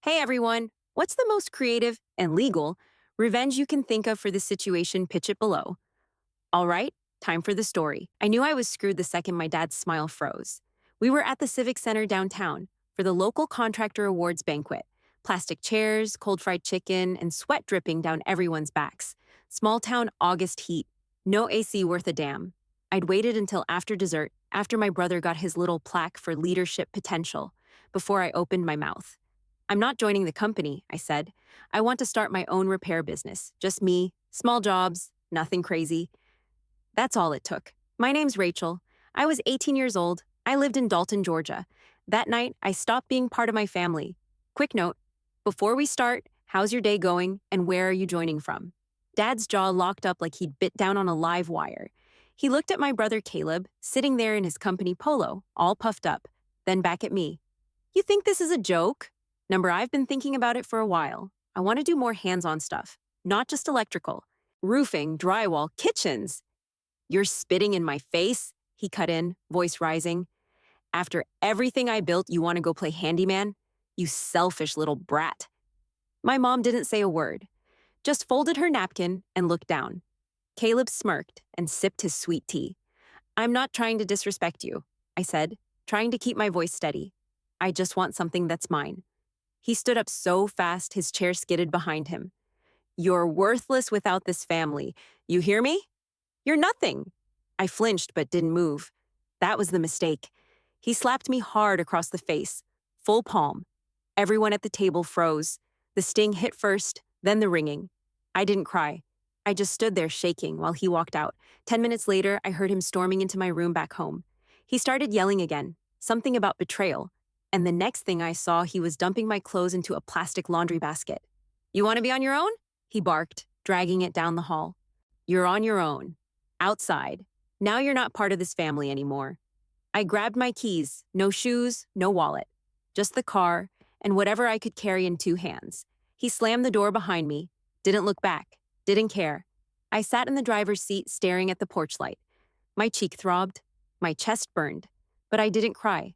Hey everyone, what's the most creative and legal revenge you can think of for this situation? Pitch it below. All right, time for the story. I knew I was screwed the second my dad's smile froze. We were at the Civic Center downtown for the local contractor awards banquet. Plastic chairs, cold fried chicken, and sweat dripping down everyone's backs. Small town August heat. No AC worth a damn. I'd waited until after dessert, after my brother got his little plaque for leadership potential, before I opened my mouth. I'm not joining the company, I said. I want to start my own repair business. Just me, small jobs, nothing crazy. That's all it took. My name's Rachel. I was 18 years old. I lived in Dalton, Georgia. That night, I stopped being part of my family. Quick note, before we start, how's your day going and where are you joining from? Dad's jaw locked up like he'd bit down on a live wire. He looked at my brother Caleb, sitting there in his company polo, all puffed up, then back at me. You think this is a joke? Number, I've been thinking about it for a while. I want to do more hands-on stuff, not just electrical. Roofing, drywall, kitchens. You're spitting in my face, he cut in, voice rising. After everything I built, you want to go play handyman? You selfish little brat. My mom didn't say a word, just folded her napkin and looked down. Caleb smirked and sipped his sweet tea. I'm not trying to disrespect you, I said, trying to keep my voice steady. I just want something that's mine. He stood up so fast his chair skidded behind him. You're worthless without this family. You hear me? You're nothing. I flinched but didn't move. That was the mistake. He slapped me hard across the face, full palm. Everyone at the table froze. The sting hit first, then the ringing. I didn't cry. I just stood there shaking while he walked out. 10 minutes later, I heard him storming into my room back home. He started yelling again, something about betrayal. And the next thing I saw, he was dumping my clothes into a plastic laundry basket. You want to be on your own? He barked, dragging it down the hall. You're on your own. Outside. Now you're not part of this family anymore. I grabbed my keys, no shoes, no wallet. Just the car, and whatever I could carry in two hands. He slammed the door behind me, didn't look back, didn't care. I sat in the driver's seat staring at the porch light. My cheek throbbed, my chest burned, but I didn't cry.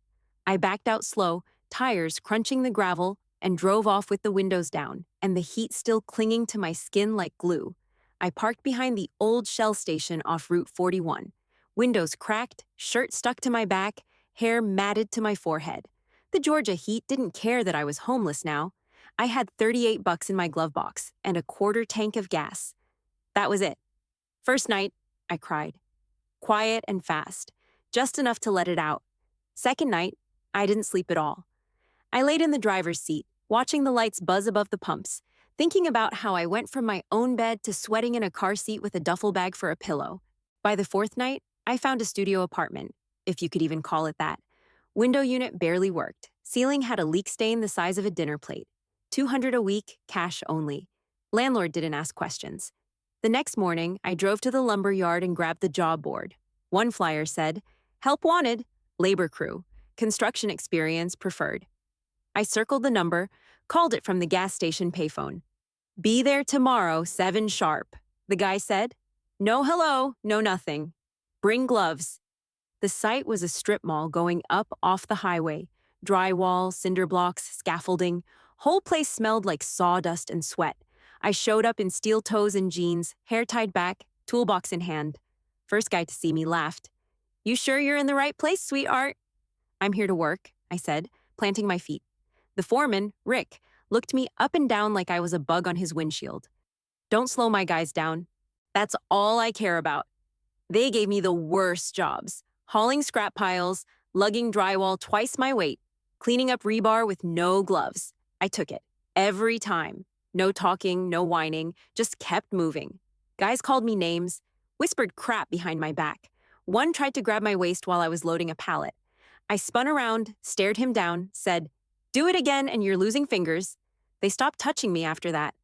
I backed out slow, tires crunching the gravel, and drove off with the windows down, and the heat still clinging to my skin like glue. I parked behind the old Shell station off Route 41. Windows cracked, shirt stuck to my back, hair matted to my forehead. The Georgia heat didn't care that I was homeless now. I had $38 in my glove box and a quarter tank of gas. That was it. First night, I cried. Quiet and fast, just enough to let it out. Second night, I didn't sleep at all. I laid in the driver's seat, watching the lights buzz above the pumps, thinking about how I went from my own bed to sweating in a car seat with a duffel bag for a pillow. By the fourth night, I found a studio apartment, if you could even call it that. Window unit barely worked. Ceiling had a leak stain the size of a dinner plate. $200 a week, cash only. Landlord didn't ask questions. The next morning, I drove to the lumber yard and grabbed the job board. One flyer said, "Help wanted, labor crew. Construction experience preferred." I circled the number, called it from the gas station payphone. "Be there tomorrow, 7 sharp," the guy said. No hello, no nothing. Bring gloves. The site was a strip mall going up off the highway. Drywall, cinder blocks, scaffolding. Whole place smelled like sawdust and sweat. I showed up in steel toes and jeans, hair tied back, toolbox in hand. First guy to see me laughed. "You sure you're in the right place, sweetheart?" "I'm here to work," I said, planting my feet. The foreman, Rick, looked me up and down like I was a bug on his windshield. "Don't slow my guys down. That's all I care about." They gave me the worst jobs. Hauling scrap piles, lugging drywall twice my weight, cleaning up rebar with no gloves. I took it. Every time. No talking, no whining, just kept moving. Guys called me names, whispered crap behind my back. One tried to grab my waist while I was loading a pallet. I spun around, stared him down, said, "Do it again and you're losing fingers." They stopped touching me after that.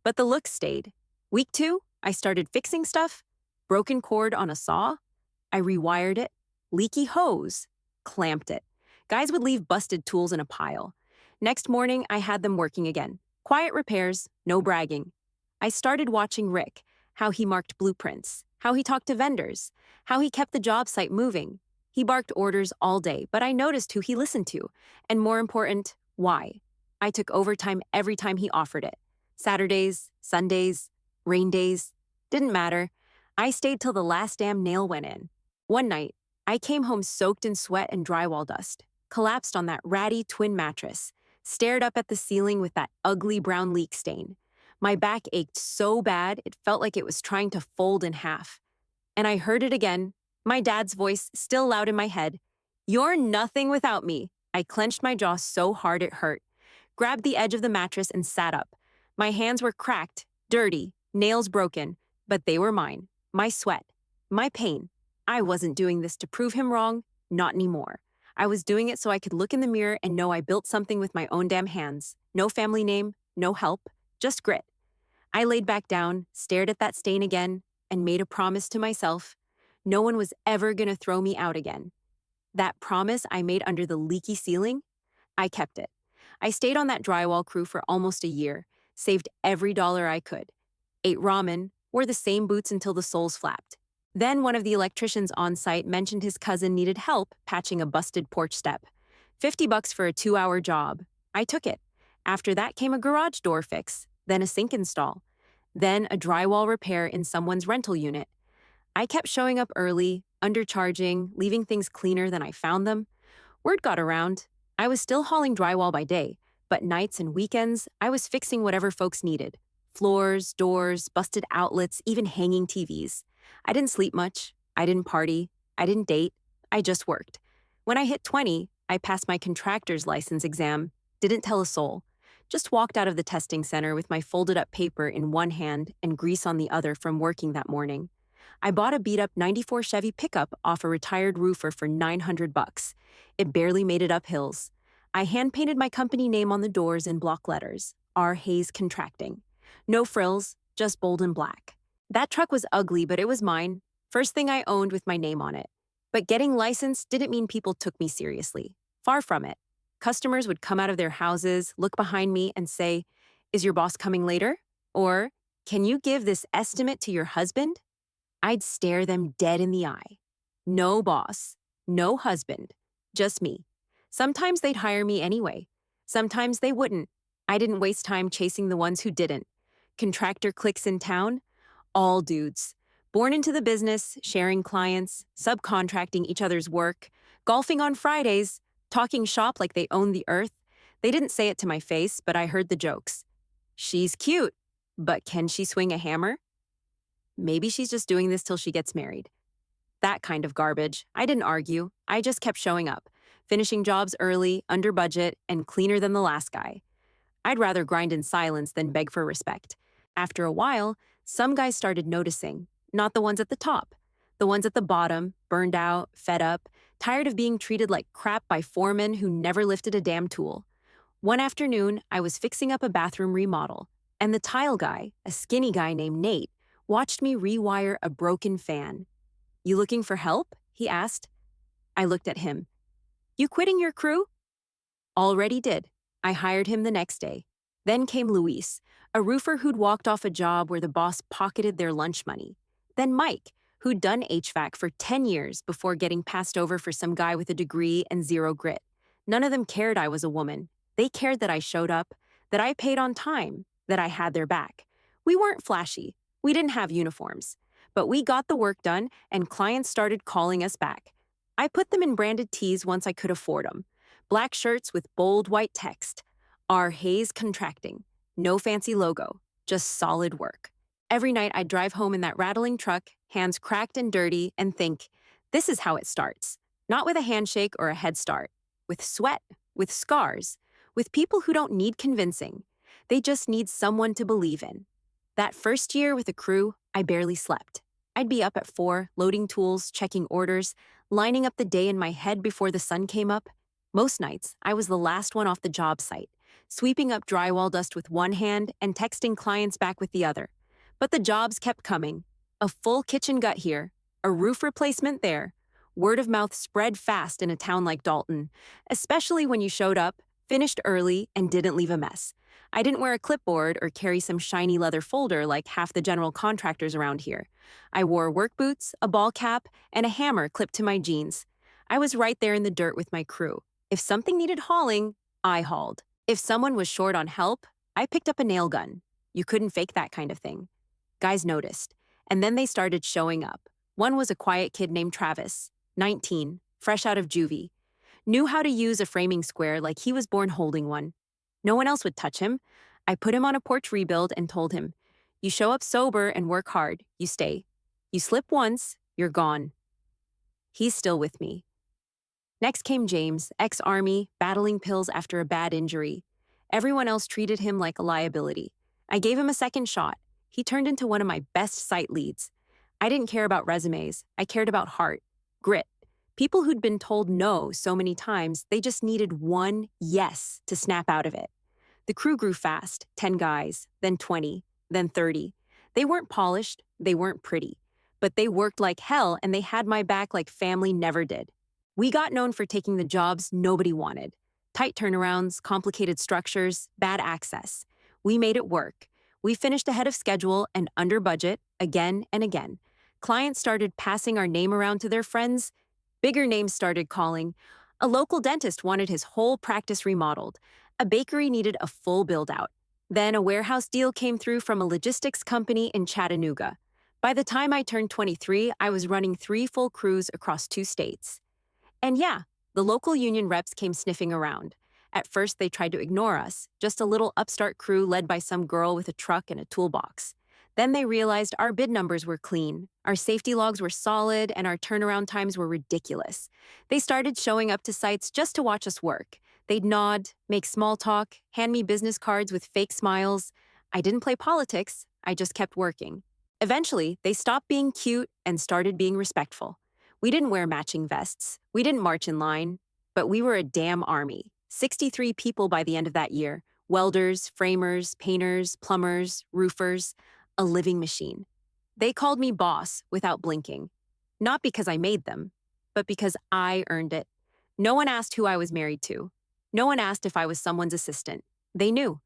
But the look stayed. Week 2, I started fixing stuff. Broken cord on a saw. I rewired it. Leaky hose. Clamped it. Guys would leave busted tools in a pile. Next morning, I had them working again. Quiet repairs, no bragging. I started watching Rick, how he marked blueprints, how he talked to vendors, how he kept the job site moving. He barked orders all day, but I noticed who he listened to, and more important, why. I took overtime every time he offered it. Saturdays, Sundays, rain days, didn't matter. I stayed till the last damn nail went in. One night, I came home soaked in sweat and drywall dust, collapsed on that ratty twin mattress, stared up at the ceiling with that ugly brown leak stain. My back ached so bad it felt like it was trying to fold in half. And I heard it again, my dad's voice still loud in my head. "You're nothing without me." I clenched my jaw so hard it hurt, grabbed the edge of the mattress and sat up. My hands were cracked, dirty, nails broken, but they were mine. My sweat, my pain. I wasn't doing this to prove him wrong, not anymore. I was doing it so I could look in the mirror and know I built something with my own damn hands. No family name, no help, just grit. I laid back down, stared at that stain again, and made a promise to myself. No one was ever gonna throw me out again. That promise I made under the leaky ceiling, I kept it. I stayed on that drywall crew for almost a year, saved every dollar I could, ate ramen, wore the same boots until the soles flapped. Then one of the electricians on site mentioned his cousin needed help patching a busted porch step. $50 for a 2-hour job. I took it. After that came a garage door fix, then a sink install, then a drywall repair in someone's rental unit. I kept showing up early, undercharging, leaving things cleaner than I found them. Word got around. I was still hauling drywall by day, but nights and weekends, I was fixing whatever folks needed. Floors, doors, busted outlets, even hanging TVs. I didn't sleep much. I didn't party. I didn't date. I just worked. When I hit 20, I passed my contractor's license exam, didn't tell a soul. Just walked out of the testing center with my folded up paper in one hand and grease on the other from working that morning. I bought a beat-up 94 Chevy pickup off a retired roofer for $900. It barely made it up hills. I hand-painted my company name on the doors in block letters, R. Hayes Contracting. No frills, just bold and black. That truck was ugly, but it was mine. First thing I owned with my name on it. But getting licensed didn't mean people took me seriously. Far from it. Customers would come out of their houses, look behind me, and say, "Is your boss coming later?" Or, "Can you give this estimate to your husband?" I'd stare them dead in the eye. No boss, no husband, just me. Sometimes they'd hire me anyway. Sometimes they wouldn't. I didn't waste time chasing the ones who didn't. Contractor cliques in town? All dudes. Born into the business, sharing clients, subcontracting each other's work, golfing on Fridays, talking shop like they own the earth. They didn't say it to my face, but I heard the jokes. "She's cute, but can she swing a hammer?" "Maybe she's just doing this till she gets married." That kind of garbage. I didn't argue. I just kept showing up, finishing jobs early, under budget, and cleaner than the last guy. I'd rather grind in silence than beg for respect. After a while, some guys started noticing, not the ones at the top. The ones at the bottom, burned out, fed up, tired of being treated like crap by foremen who never lifted a damn tool. One afternoon, I was fixing up a bathroom remodel, and the tile guy, a skinny guy named Nate, watched me rewire a broken fan. "You looking for help?" he asked. I looked at him. "You quitting your crew?" Already did. I hired him the next day. Then came Luis, a roofer who'd walked off a job where the boss pocketed their lunch money. Then Mike, who'd done HVAC for 10 years before getting passed over for some guy with a degree and zero grit. None of them cared I was a woman. They cared that I showed up, that I paid on time, that I had their back. We weren't flashy. We didn't have uniforms. But we got the work done, and clients started calling us back. I put them in branded tees once I could afford them. Black shirts with bold white text. R. Hayes Contracting. No fancy logo, just solid work. Every night I'd drive home in that rattling truck, hands cracked and dirty, and think, this is how it starts. Not with a handshake or a head start. With sweat, with scars, with people who don't need convincing. They just need someone to believe in. That first year with a crew, I barely slept. I'd be up at 4, loading tools, checking orders, lining up the day in my head before the sun came up. Most nights, I was the last one off the job site, sweeping up drywall dust with one hand and texting clients back with the other. But the jobs kept coming. A full kitchen gut here, a roof replacement there. Word of mouth spread fast in a town like Dalton, especially when you showed up, finished early, and didn't leave a mess. I didn't wear a clipboard or carry some shiny leather folder like half the general contractors around here. I wore work boots, a ball cap, and a hammer clipped to my jeans. I was right there in the dirt with my crew. If something needed hauling, I hauled. If someone was short on help, I picked up a nail gun. You couldn't fake that kind of thing. Guys noticed, and then they started showing up. One was a quiet kid named Travis, 19, fresh out of juvie. Knew how to use a framing square like he was born holding one. No one else would touch him. I put him on a porch rebuild and told him, "You show up sober and work hard, you stay. You slip once, you're gone." He's still with me. Next came James, ex-Army, battling pills after a bad injury. Everyone else treated him like a liability. I gave him a second shot. He turned into one of my best site leads. I didn't care about resumes. I cared about heart, grit. People who'd been told no so many times, they just needed one yes to snap out of it. The crew grew fast, 10 guys, then 20, then 30. They weren't polished, they weren't pretty, but they worked like hell and they had my back like family never did. We got known for taking the jobs nobody wanted. Tight turnarounds, complicated structures, bad access. We made it work. We finished ahead of schedule and under budget again and again. Clients started passing our name around to their friends. Bigger names started calling. A local dentist wanted his whole practice remodeled. A bakery needed a full build-out. Then a warehouse deal came through from a logistics company in Chattanooga. By the time I turned 23, I was running 3 full crews across 2 states. And yeah, the local union reps came sniffing around. At first, they tried to ignore us, just a little upstart crew led by some girl with a truck and a toolbox. Then they realized our bid numbers were clean, our safety logs were solid, and our turnaround times were ridiculous. They started showing up to sites just to watch us work. They'd nod, make small talk, hand me business cards with fake smiles. I didn't play politics, I just kept working. Eventually, they stopped being cute and started being respectful. We didn't wear matching vests, we didn't march in line, but we were a damn army. 63 people by the end of that year. Welders, framers, painters, plumbers, roofers, a living machine. They called me boss without blinking. Not because I made them, but because I earned it. No one asked who I was married to. No one asked if I was someone's assistant. They knew.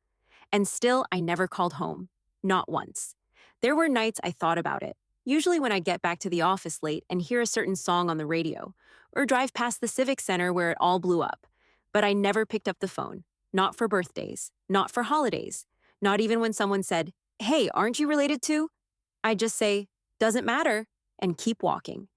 And still, I never called home. Not once. There were nights I thought about it. Usually when I get back to the office late and hear a certain song on the radio, or drive past the Civic Center where it all blew up. But I never picked up the phone. Not for birthdays. Not for holidays. Not even when someone said, "Hey, aren't you related to?" I'd just say, "Doesn't matter," and keep walking.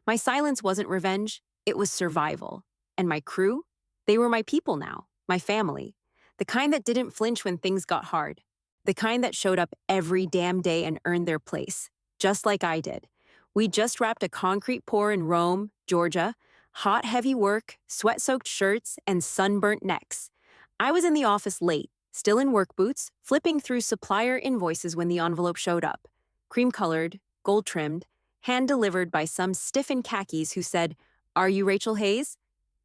My silence wasn't revenge, it was survival. And my crew? They were my people now, my family. The kind that didn't flinch when things got hard. The kind that showed up every damn day and earned their place, just like I did. We just wrapped a concrete pour in Rome, Georgia. Hot, heavy work, sweat-soaked shirts, and sunburnt necks. I was in the office late, still in work boots, flipping through supplier invoices when the envelope showed up. Cream-colored, gold-trimmed, hand-delivered by some stiff in khakis who said, "Are you Rachel Hayes?"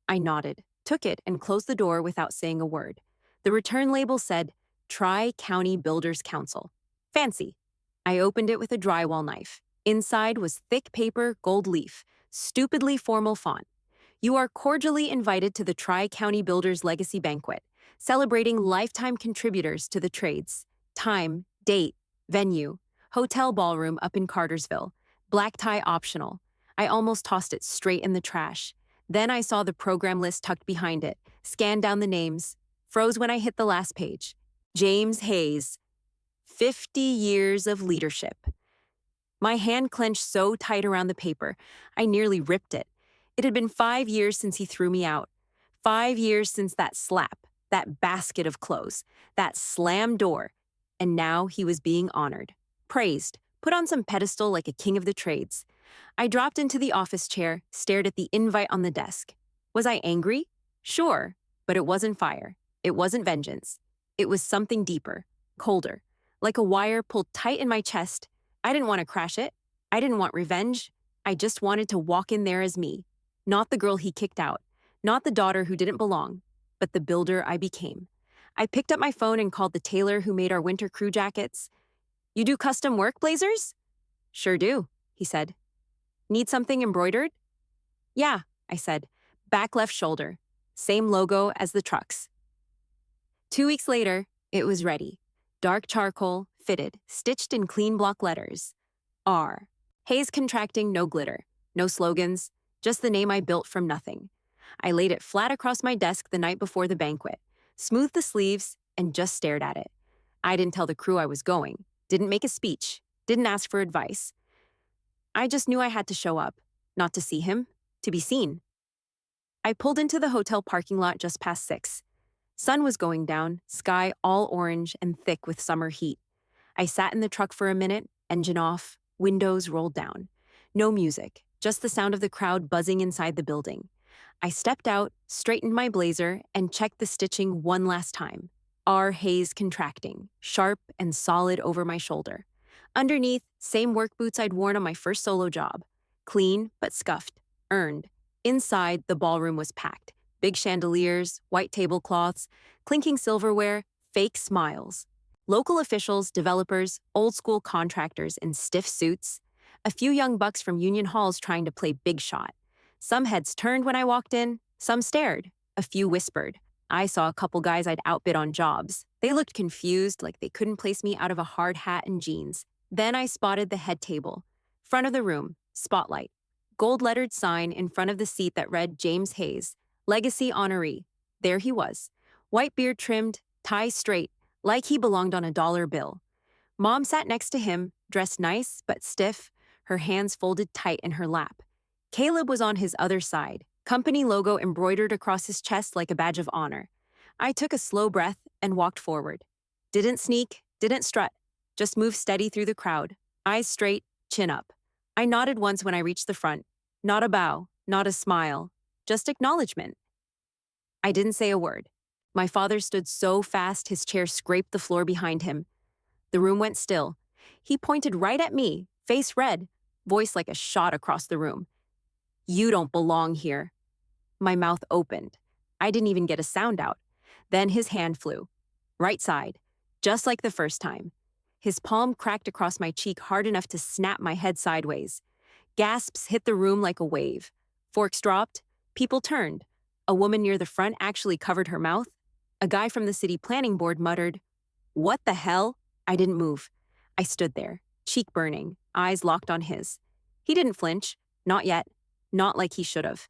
I nodded, took it, and closed the door without saying a word. The return label said, Tri-County Builders Council. Fancy. I opened it with a drywall knife. Inside was thick paper, gold leaf, stupidly formal font. You are cordially invited to the Tri-County Builders Legacy Banquet, celebrating lifetime contributors to the trades. Time, date, venue, hotel ballroom up in Cartersville. Black tie optional. I almost tossed it straight in the trash. Then I saw the program list tucked behind it, scanned down the names, froze when I hit the last page. James Hayes. 50 years of leadership. My hand clenched so tight around the paper, I nearly ripped it. It had been 5 years since he threw me out. 5 years since that slap, that basket of clothes, that slammed door. And now he was being honored, praised, put on some pedestal like a king of the trades. I dropped into the office chair, stared at the invite on the desk. Was I angry? Sure, but it wasn't fire. It wasn't vengeance. It was something deeper, colder, like a wire pulled tight in my chest. I didn't want to crash it. I didn't want revenge. I just wanted to walk in there as me. Not the girl he kicked out, not the daughter who didn't belong, but the builder I became. I picked up my phone and called the tailor who made our winter crew jackets. "You do custom work, Blazers?" "Sure do," he said. "Need something embroidered?" "Yeah," I said. Back left shoulder. Same logo as the trucks. 2 weeks later, it was ready. Dark charcoal, fitted, stitched in clean block letters. R. Hayes Contracting, no glitter. No slogans. Just the name I built from nothing. I laid it flat across my desk the night before the banquet. smoothed the sleeves, and just stared at it. I didn't tell the crew I was going, didn't make a speech, didn't ask for advice. I just knew I had to show up, not to see him, to be seen. I pulled into the hotel parking lot just past 6. Sun was going down, sky all orange and thick with summer heat. I sat in the truck for a minute, engine off, windows rolled down. No music, just the sound of the crowd buzzing inside the building. I stepped out, straightened my blazer, and checked the stitching one last time. R haze contracting, sharp and solid over my shoulder. Underneath, same work boots I'd worn on my first solo job. Clean, but scuffed, earned. Inside, the ballroom was packed. Big chandeliers, white tablecloths, clinking silverware, fake smiles. Local officials, developers, old-school contractors in stiff suits. A few young bucks from union halls trying to play big shot. Some heads turned when I walked in, some stared, a few whispered. I saw a couple guys I'd outbid on jobs. They looked confused, like they couldn't place me out of a hard hat and jeans. Then I spotted the head table. Front of the room, spotlight. Gold-lettered sign in front of the seat that read James Hayes, Legacy Honoree. There he was. White beard trimmed, tie straight, like he belonged on a dollar bill. Mom sat next to him, dressed nice but stiff, her hands folded tight in her lap. Caleb was on his other side, company logo embroidered across his chest like a badge of honor. I took a slow breath and walked forward. Didn't sneak, didn't strut, just moved steady through the crowd, eyes straight, chin up. I nodded once when I reached the front. Not a bow, not a smile, just acknowledgement. I didn't say a word. My father stood so fast his chair scraped the floor behind him. The room went still. He pointed right at me, face red, voice like a shot across the room. "You don't belong here." My mouth opened. I didn't even get a sound out. Then his hand flew. Right side, just like the first time. His palm cracked across my cheek hard enough to snap my head sideways. Gasps hit the room like a wave. Forks dropped. People turned. A woman near the front actually covered her mouth. A guy from the city planning board muttered, "What the hell?" I didn't move. I stood there, cheek burning, eyes locked on his. He didn't flinch. Not yet. Not like he should have.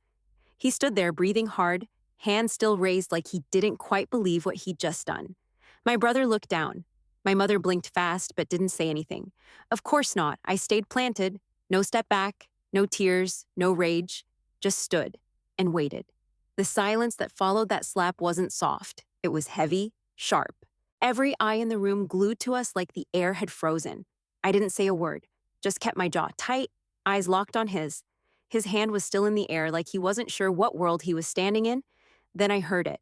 He stood there breathing hard, hands still raised like he didn't quite believe what he'd just done. My brother looked down. My mother blinked fast but didn't say anything. Of course not. I stayed planted. No step back, no tears, no rage. Just stood and waited. The silence that followed that slap wasn't soft. It was heavy, sharp. Every eye in the room glued to us like the air had frozen. I didn't say a word, just kept my jaw tight, eyes locked on his. His hand was still in the air like he wasn't sure what world he was standing in. Then I heard it.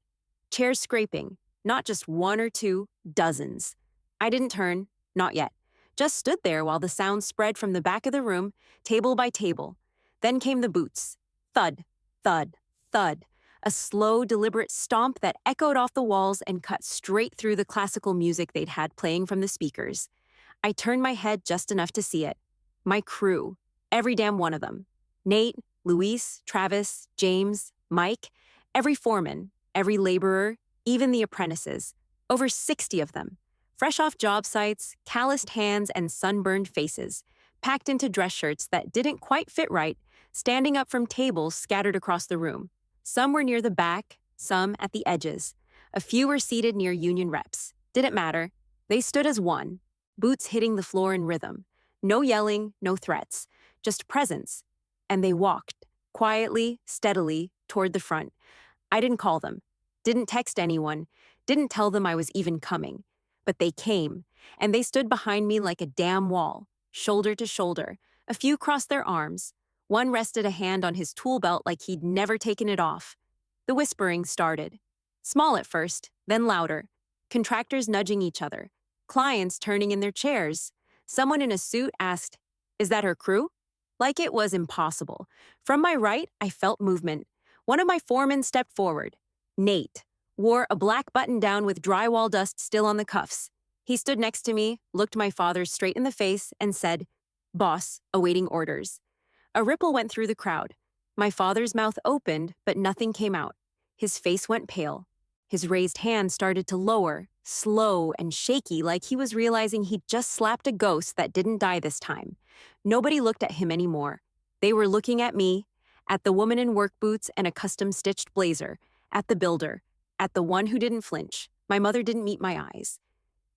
Chairs scraping, not just one or two, dozens. I didn't turn, not yet. Just stood there while the sound spread from the back of the room, table by table. Then came the boots. Thud, thud, thud. A slow, deliberate stomp that echoed off the walls and cut straight through the classical music they'd had playing from the speakers. I turned my head just enough to see it. My crew, every damn one of them. Nate, Luis, Travis, James, Mike, every foreman, every laborer, even the apprentices. Over 60 of them. Fresh off job sites, calloused hands and sunburned faces, packed into dress shirts that didn't quite fit right, standing up from tables scattered across the room. Some were near the back, some at the edges. A few were seated near union reps. Didn't matter. They stood as one, boots hitting the floor in rhythm. No yelling, no threats, just presence. And they walked, quietly, steadily, toward the front. I didn't call them, didn't text anyone, didn't tell them I was even coming. But they came, and they stood behind me like a damn wall, shoulder to shoulder. A few crossed their arms. One rested a hand on his tool belt like he'd never taken it off. The whispering started. Small at first, then louder. Contractors nudging each other. Clients turning in their chairs. Someone in a suit asked, "Is that her crew?" Like it was impossible. From my right, I felt movement. One of my foremen stepped forward. Nate. Wore a black button-down with drywall dust still on the cuffs. He stood next to me, looked my father straight in the face, and said, "Boss, awaiting orders." A ripple went through the crowd. My father's mouth opened, but nothing came out. His face went pale. His raised hand started to lower, slow and shaky, like he was realizing he'd just slapped a ghost that didn't die this time. Nobody looked at him anymore. They were looking at me, at the woman in work boots and a custom-stitched blazer, at the builder, At the one who didn't flinch, my mother didn't meet my eyes.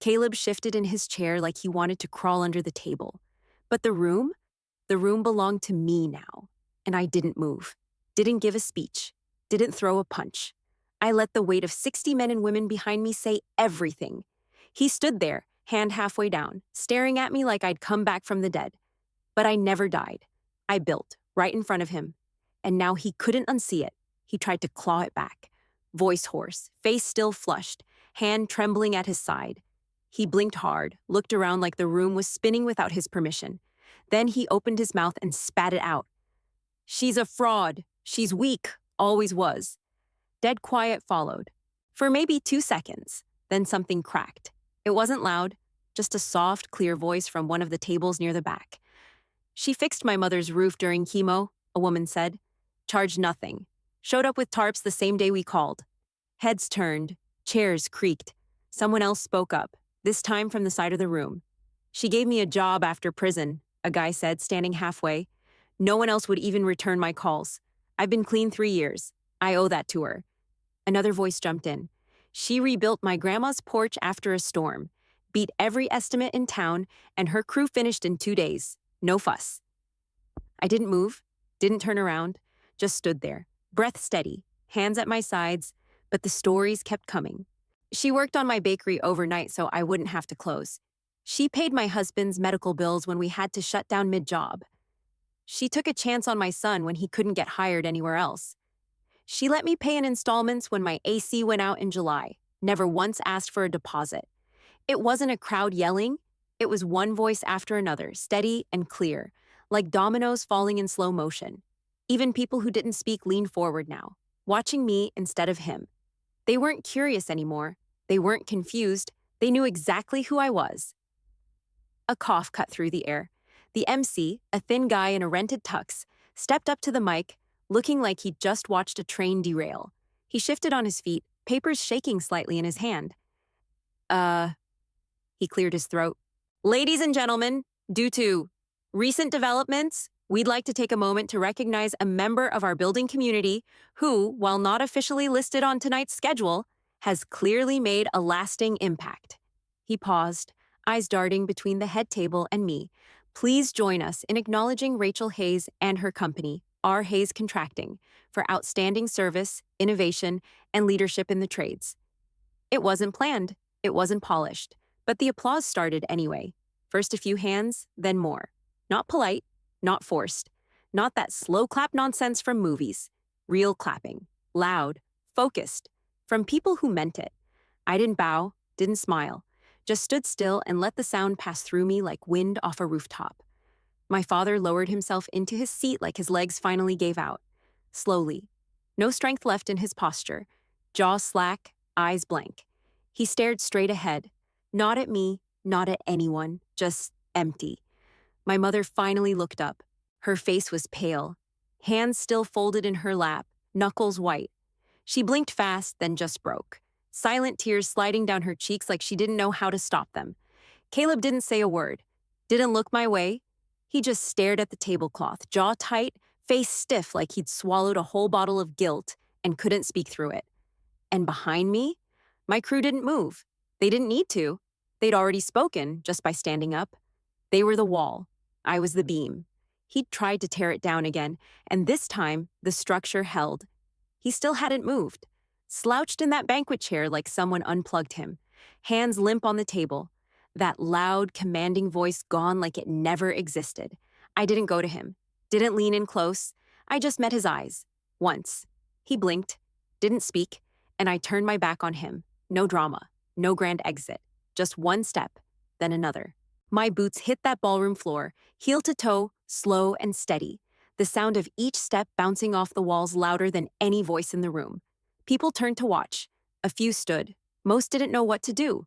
Caleb shifted in his chair like he wanted to crawl under the table. But the room belonged to me now. And I didn't move, didn't give a speech, didn't throw a punch. I let the weight of 60 men and women behind me say everything. He stood there, hand halfway down, staring at me like I'd come back from the dead. But I never died. I built, right in front of him. And now he couldn't unsee it. He tried to claw it back. Voice hoarse, face still flushed, hand trembling at his side. He blinked hard, looked around like the room was spinning without his permission. Then he opened his mouth and spat it out. "She's a fraud. She's weak. Always was." Dead quiet followed. For maybe 2 seconds. Then something cracked. It wasn't loud, just a soft, clear voice from one of the tables near the back. "She fixed my mother's roof during chemo," a woman said. "Charged nothing. Showed up with tarps the same day we called." Heads turned. Chairs creaked. Someone else spoke up, this time from the side of the room. "She gave me a job after prison," a guy said, standing halfway. "No one else would even return my calls. I've been clean 3 years. I owe that to her." Another voice jumped in. "She rebuilt my grandma's porch after a storm, beat every estimate in town, and her crew finished in 2 days. No fuss." I didn't move, didn't turn around, just stood there, breath steady, hands at my sides, but the stories kept coming. "She worked on my bakery overnight so I wouldn't have to close. She paid my husband's medical bills when we had to shut down mid-job. She took a chance on my son when he couldn't get hired anywhere else. She let me pay in installments when my AC went out in July, never once asked for a deposit. It wasn't a crowd yelling, it was one voice after another, steady and clear, like dominoes falling in slow motion. Even people who didn't speak leaned forward now, watching me instead of him. They weren't curious anymore. They weren't confused. They knew exactly who I was. A cough cut through the air. The MC, a thin guy in a rented tux, stepped up to the mic, looking like he'd just watched a train derail. He shifted on his feet, papers shaking slightly in his hand. He cleared his throat. "Ladies and gentlemen, due to recent developments, we'd like to take a moment to recognize a member of our building community who, while not officially listed on tonight's schedule, has clearly made a lasting impact." He paused, eyes darting between the head table and me. "Please join us in acknowledging Rachel Hayes and her company, R. Hayes Contracting, for outstanding service, innovation, and leadership in the trades." It wasn't planned, it wasn't polished, but the applause started anyway. First a few hands, then more. Not polite, not forced, not that slow clap nonsense from movies. Real clapping, loud, focused, from people who meant it. I didn't bow, didn't smile, just stood still and let the sound pass through me like wind off a rooftop. My father lowered himself into his seat like his legs finally gave out. Slowly. No strength left in his posture. Jaw slack, eyes blank. He stared straight ahead. Not at me, not at anyone, just empty. My mother finally looked up. Her face was pale. Hands still folded in her lap, knuckles white. She blinked fast, then just broke. Silent tears sliding down her cheeks like she didn't know how to stop them. Caleb didn't say a word. Didn't look my way. He just stared at the tablecloth, jaw tight, face stiff like he'd swallowed a whole bottle of guilt and couldn't speak through it. And behind me, my crew didn't move. They didn't need to. They'd already spoken just by standing up. They were the wall. I was the beam. He'd tried to tear it down again, and this time, the structure held. He still hadn't moved. Slouched in that banquet chair like someone unplugged him. Hands limp on the table. That loud, commanding voice gone like it never existed. I didn't go to him. Didn't lean in close. I just met his eyes. Once. He blinked. Didn't speak. And I turned my back on him. No drama. No grand exit. Just one step. Then another. My boots hit that ballroom floor, heel to toe, slow and steady. The sound of each step bouncing off the walls louder than any voice in the room. People turned to watch. A few stood. Most didn't know what to do.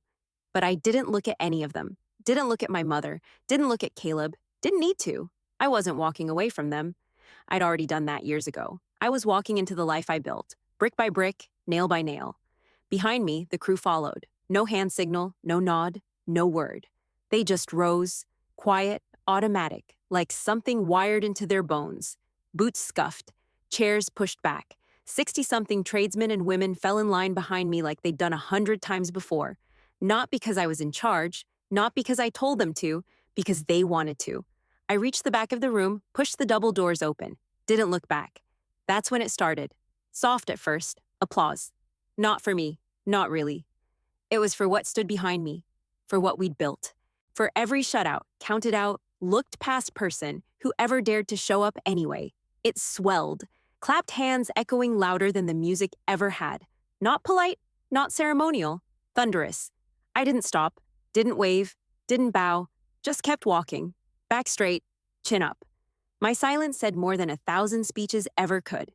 But I didn't look at any of them. Didn't look at my mother. Didn't look at Caleb. Didn't need to. I wasn't walking away from them. I'd already done that years ago. I was walking into the life I built. Brick by brick, nail by nail. Behind me, the crew followed. No hand signal, no nod, no word. They just rose, quiet, automatic, like something wired into their bones. Boots scuffed, chairs pushed back, 60-something tradesmen and women fell in line behind me like they'd done 100 times before. Not because I was in charge, not because I told them to, because they wanted to. I reached the back of the room, pushed the double doors open, didn't look back. That's when it started. Soft at first, applause. Not for me, not really. It was for what stood behind me, for what we'd built. For every shutout, counted out, looked past person who ever dared to show up anyway. It swelled, clapped hands echoing louder than the music ever had. Not polite, not ceremonial, thunderous. I didn't stop, didn't wave, didn't bow, just kept walking. Back straight, chin up. My silence said more than 1,000 speeches ever could.